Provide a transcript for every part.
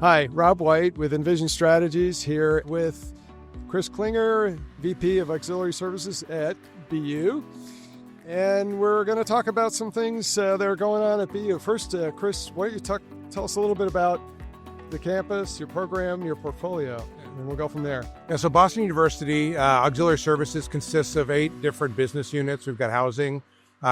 Hi, Rob White with Envision Strategies here with Kris Klinger, VP of Auxiliary Services at BU. And we're going to talk about some things that are going on at BU. First, Kris, why don't you tell us a little bit about the campus, your program, your portfolio, and we'll go from there. Yeah, so Boston University Auxiliary Services consists of 8 different business units. We've got housing,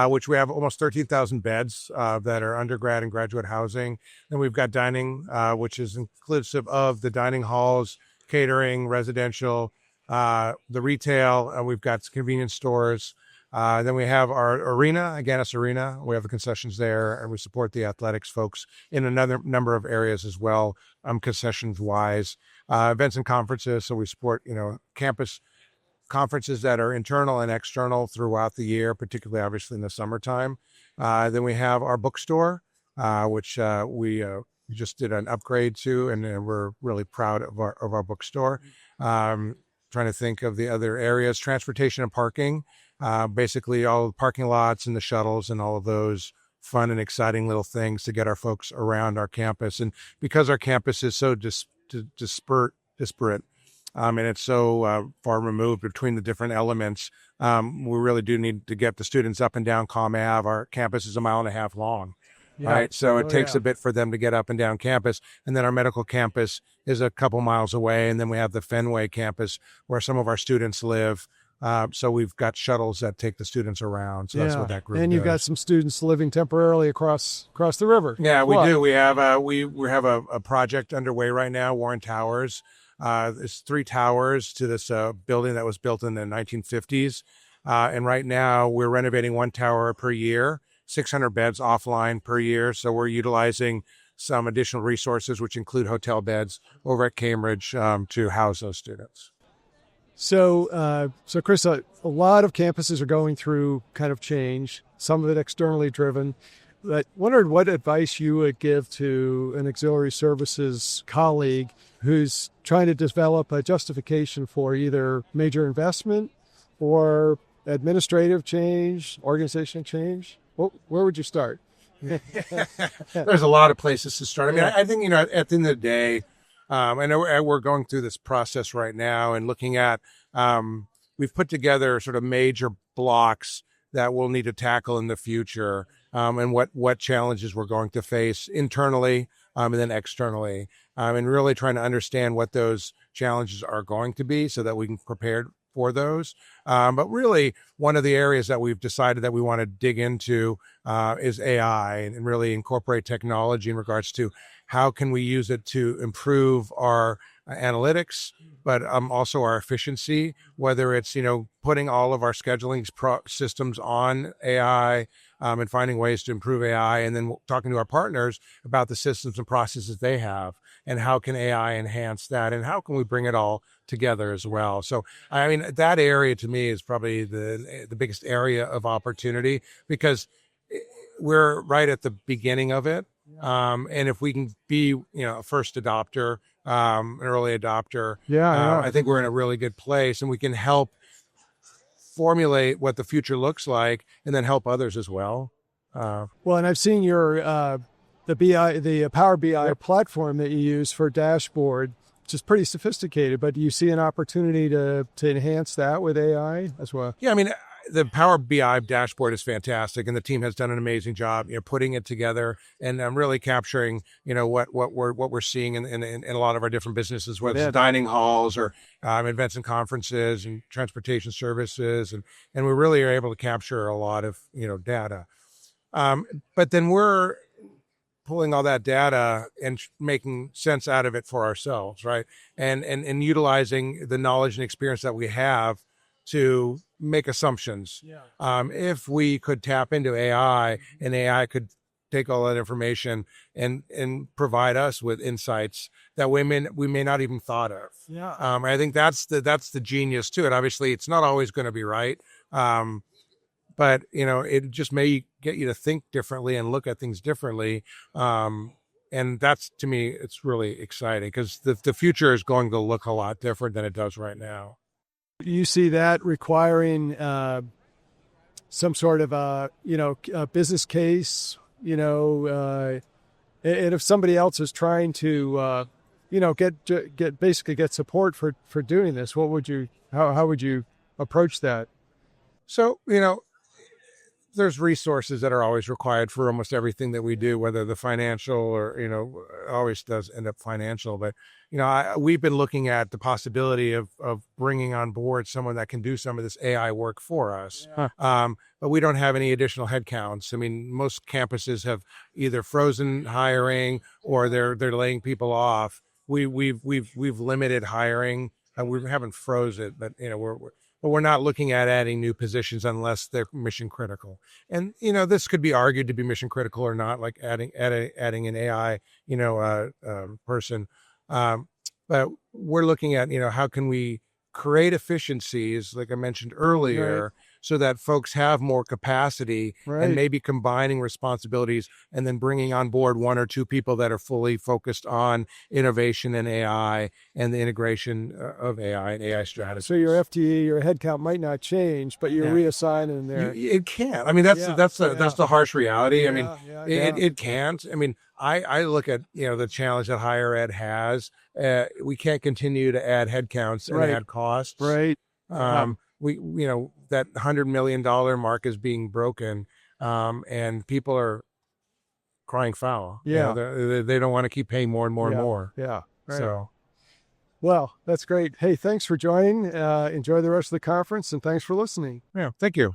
which we have almost 13,000 beds that are undergrad and graduate housing. Then we've got dining, which is inclusive of the dining halls, catering, residential, the retail, and we've got convenience stores. Then we have our arena, Agganis Arena. We have the concessions there, and we support the athletics folks in another number of areas as well, concessions-wise. Events and conferences, so we support, campus conferences that are internal and external throughout the year, particularly obviously in the summertime. Then we have our bookstore, which we just did an upgrade to, and we're really proud of our bookstore. Trying to think of the other areas, transportation and parking, basically all the parking lots and the shuttles and all of those fun and exciting little things to get our folks around our campus. And because our campus is so disparate, and it's so far removed between the different elements, we really do need to get the students up and down Comm Ave. Our campus is 1.5 miles long, right? So it takes a bit for them to get up and down campus. And then our medical campus is a couple miles away. And then we have the Fenway campus where some of our students live. So we've got shuttles that take the students around. So that's what that group And you've got some students living temporarily across the river. Yeah, we do. We have a project underway right now, Warren Towers. There's 3 towers to this building that was built in the 1950s. And right now we're renovating 1 tower per year, 600 beds offline per year. So we're utilizing some additional resources, which include hotel beds over at Cambridge to house those students. So Kris, a lot of campuses are going through kind of change, some of it externally driven. But wondered what advice you would give to an auxiliary services colleague who's trying to develop a justification for either major investment or administrative change, organizational change. Where would you start? There's a lot of places to start. I mean, I think, at the end of the day, I know we're going through this process right now and looking at, we've put together sort of major blocks that we'll need to tackle in the future, and what challenges we're going to face internally and then externally, and really trying to understand what those challenges are going to be so that we can prepare for those. But really, one of the areas that we've decided that we want to dig into is AI and really incorporate technology in regards to how can we use it to improve our analytics, but also our efficiency, whether it's, putting all of our scheduling systems on AI and finding ways to improve AI, and then talking to our partners about the systems and processes they have and how can AI enhance that and how can we bring it all together as well. So, I mean, that area to me is probably the biggest area of opportunity because we're right at the beginning of it. And if we can be, a first adopter, an early adopter, I think we're in a really good place, and we can help formulate what the future looks like, and then help others as well. Well, and I've seen your the Power BI platform that you use for dashboard, which is pretty sophisticated. But do you see an opportunity to enhance that with AI as well? Yeah, I mean, the Power BI dashboard is fantastic, and the team has done an amazing job, putting it together and really capturing, what we're seeing in a lot of our different businesses, whether it's dining halls or events and conferences and transportation services, and we really are able to capture a lot of data. But then we're pulling all that data and making sense out of it for ourselves, right? And utilizing the knowledge and experience that we have to make assumptions. If we could tap into AI and AI could take all that information and provide us with insights that we may not even thought of. I think that's the genius to it. Obviously, it's not always going to be right, but it just may get you to think differently and look at things differently. And that's, to me, it's really exciting because the future is going to look a lot different than it does right now. You see that requiring some sort of a business case, and if somebody else is trying to get support for doing this, what would you how would you approach that? So, there's resources that are always required for almost everything that we do, whether the financial or, always does end up financial. But, we've been looking at the possibility of bringing on board someone that can do some of this AI work for us. But we don't have any additional headcounts. I mean, most campuses have either frozen hiring or they're laying people off. We've limited hiring. We haven't froze it, but but we're not looking at adding new positions unless they're mission critical. And this could be argued to be mission critical or not, like adding an AI person. But we're looking at how can we create efficiencies, like I mentioned earlier, Right. so that folks have more capacity Right. and maybe combining responsibilities and then bringing on board one or two people that are fully focused on innovation and AI and the integration of AI and AI strategies. So your FTE, your headcount might not change, but you're reassigning there. It can't. I mean, that's the harsh reality. I mean, it can't. I mean, I look at the challenge that higher ed has. We can't continue to add headcounts and add costs. Right. We that $100 million mark is being broken, and people are crying foul. Yeah. They don't want to keep paying more and more and more. Yeah. Right. So, well, that's great. Hey, thanks for joining. Enjoy the rest of the conference, and thanks for listening. yeah, thank you.